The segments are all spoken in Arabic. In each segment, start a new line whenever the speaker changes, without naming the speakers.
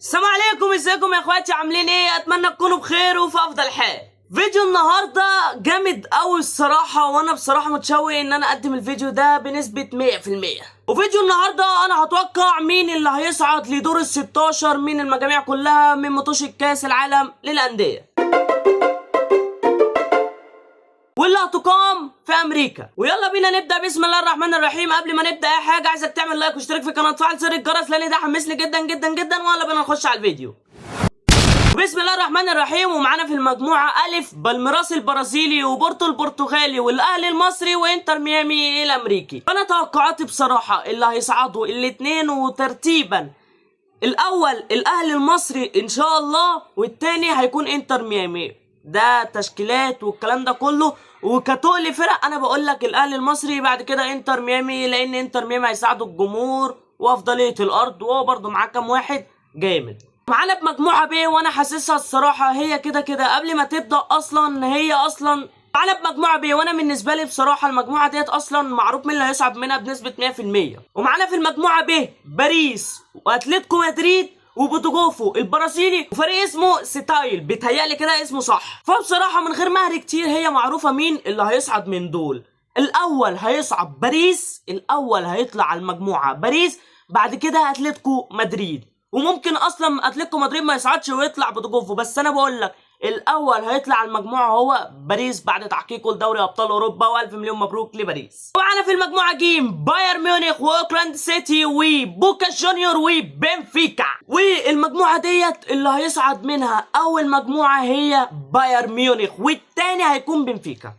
السلام عليكم، ازيكم يا اخواتي؟ عاملين ايه؟ اتمنى تكونوا بخير وفي افضل حال. فيديو النهارده جامد قوي الصراحه، وانا بصراحه متشوق ان انا اقدم الفيديو ده بنسبه 100%. وفيديو النهارده انا هتوقع مين اللي هيصعد لدور ال 16 من المجاميع كلها من مطوشه كاس العالم للانديه، واللي هتقام في امريكا. ويلا بينا نبدا بسم الله الرحمن الرحيم. قبل ما نبدا اي حاجه عايزك تعمل لايك واشترك في القناه وتفعل زر الجرس لان ده حمسني جدا جدا جدا. ويلا بينا نخش على الفيديو. بسم الله الرحمن الرحيم. ومعانا في المجموعه الف بالميراس البرازيلي وبورتو البرتغالي والاهلي المصري وانتر ميامي الامريكي. انا توقعاتي بصراحه اللي هيصعدوا الاثنين وترتيبا الاول الاهلي المصري ان شاء الله، والتاني هيكون انتر ميامي. ده تشكيلات والكلام ده كله، وكتقل فرق انا بقول لك الاهلي المصري، بعد كده انتر ميامي، لان انتر ميامي هيساعدوا الجمهور وافضليه الارض، وهو برده معاه كام واحد جامد. معانا بمجموعه ب، وانا حاسسها الصراحه هي كده كده قبل ما تبدا اصلا، هي اصلا معانا بمجموعه ب. وانا بالنسبه لي بصراحه المجموعه ديت اصلا معروف مين اللي هيصعد منها بنسبه 100%. ومعانا في المجموعه ب باريس واتلتيكو مدريد وبوتوجوفو البرازيلي وفريق اسمه ستايل، بيتهيألي كده اسمه صح. فبصراحه من غير مهري كتير هي معروفه مين اللي هيصعد من دول. الاول هيصعد باريس، الاول هيطلع على المجموعه باريس، بعد كده اتلتيكو مدريد، وممكن اصلا اتلتيكو مدريد ما يصعدش ويطلع بوتوجوفو، بس انا بقول لك الاول هيطلع على المجموعه هو باريس بعد تحقيقه لدوري ابطال اوروبا، والف مليون مبروك لباريس. ومعانا في المجموعه جيم بايرن ميونخ واوكلاند سيتي وبوكا جونيور وبنفيكا. والمجموعه ديت اللي هيصعد منها اول مجموعه هي بايرن ميونخ، والتاني هيكون بنفيكا.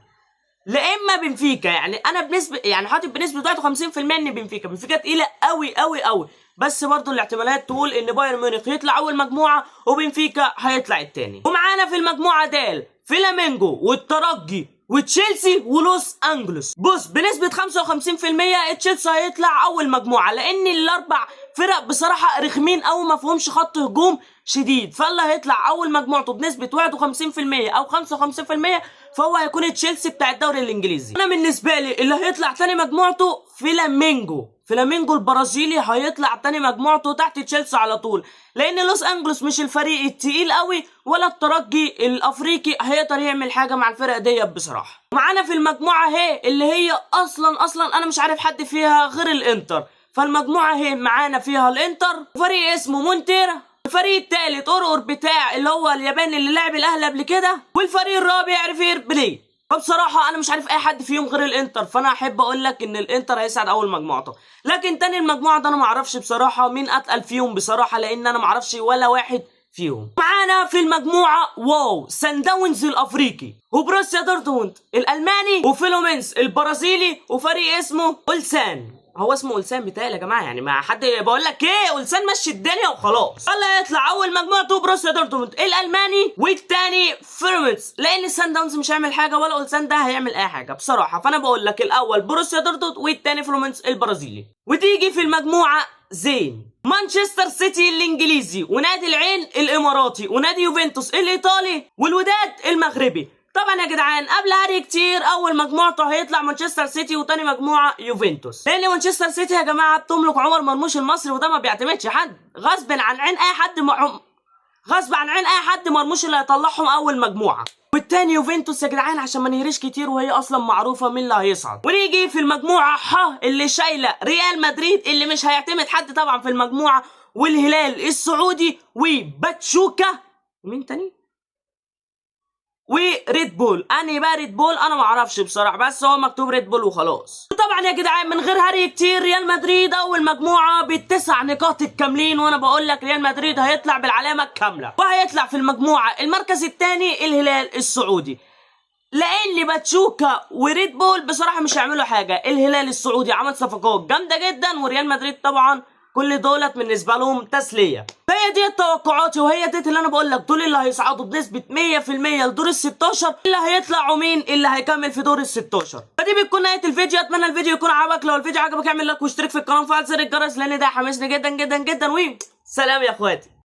لا اما بنفيكا، يعني انا بنسبه يعني حاطط بنسبه 51% ان بنفيكا تقيله قوي قوي قوي، بس برضو الاحتمالات تقول ان بايرن ميونخ يطلع اول مجموعه وبنفيكا هيطلع الثاني. ومعانا في المجموعه د فلامينجو والترجي وتشيلسي ولوس انجلوس. بص بنسبه 55% تشيلسي هيطلع اول مجموعه، لان الاربع فرق بصراحه رخمين او ما فيهمش خط هجوم شديد، فاللي هيطلع اول مجموعته بنسبه 51% او 55% فهو هيكون تشيلسي بتاع الدوري الانجليزي. انا بالنسبه لي اللي هيطلع تاني مجموعته فلامينجو البرازيلي هيطلع تاني مجموعته تحت تشيلسي على طول، لان لوس انجلوس مش الفريق التقيل قوي، ولا الترجي الافريقي هيقدر يعمل حاجه مع الفرق ديت بصراحه. معانا في المجموعه هي اللي هي اصلا انا مش عارف حد فيها غير الانتر، فالمجموعه هي معانا فيها الانتر فريق اسمه مونتيرا، الفريق الثالث اورور بتاع اللي هو الياباني اللي لعب الاهلي قبل كده، والفريق الرابع ريفير بليت. فبصراحه انا مش عارف اي حد فيهم غير الانتر، فانا احب اقول لك ان الانتر هيساعد اول مجموعته، لكن تاني المجموعه ده انا ما اعرفش بصراحه مين اتقل فيهم بصراحه، لان انا ما اعرفش ولا واحد فيهم. معانا في المجموعه سان داونز الافريقي وبروسيا دورتموند الالماني وفلومينس البرازيلي وفريق اسمه اولسان. هو اسمه اولسان بتاعي يا جماعه، يعني ما حد بقول لك ايه، اولسان مشي الدنيا وخلاص. الله يطلع اول مجموعته بروسيا دورتموند الالماني، والتاني فيرمنتس، لان سان داونز مش هيعمل حاجه ولا اولسان ده هيعمل اي حاجه بصراحه، فانا بقول لك الاول بروسيا دورتموند والتاني فيرمنتس البرازيلي. وتيجي في المجموعه زين مانشستر سيتي الانجليزي ونادي العين الاماراتي ونادي يوفنتوس الايطالي والوداد المغربي. طبعا يا جدعان قبل هري كتير اول مجموعته هيطلع مانشستر سيتي وتاني مجموعه يوفنتوس، لان مانشستر سيتي يا جماعه بتملك عمر مرموش المصري، وده ما بيعتمدش حد، غصب عن عين اي حد مرموش اللي هيطلعهم اول مجموعه. والتاني يوفنتوس يا جدعان عشان ما نهريش كتير، وهي اصلا معروفه مين اللي هيصعد. ونيجي في المجموعه اللي شايله ريال مدريد اللي مش هيعتمد حد طبعا في المجموعه، والهلال السعودي وباتشوكا ومين تاني وريد بول. انهي بقى ريد بول انا ما اعرفش بصراحه، بس هو مكتوب ريد بول وخلاص. وطبعا يا جدعان من غير هري كتير ريال مدريد اول مجموعه ب9 نقاط الكاملين، وانا بقول لك ريال مدريد هيطلع بالعلامه الكامله، وهيطلع في المجموعه المركز الثاني الهلال السعودي، لان باتشوكا وريد بول بصراحه مش هيعملوا حاجه. الهلال السعودي عمل صفقات جامده جدا، وريال مدريد طبعا كل دولت بالنسبه لهم تسليه. فهي دي توقعاتي، وهي دي اللي انا بقول لك دول اللي هيصعدوا بنسبه 100% لدور ال 16، اللي هيطلعوا مين اللي هيكمل في دور ال 16. فدي بتكون نهايه الفيديو، اتمنى الفيديو يكون عجبك. لو الفيديو عجبك اعمل لايك واشترك في القناه وفعل زر الجرس لان ده حمسني جدا جدا جدا. وسلام يا اخواتي.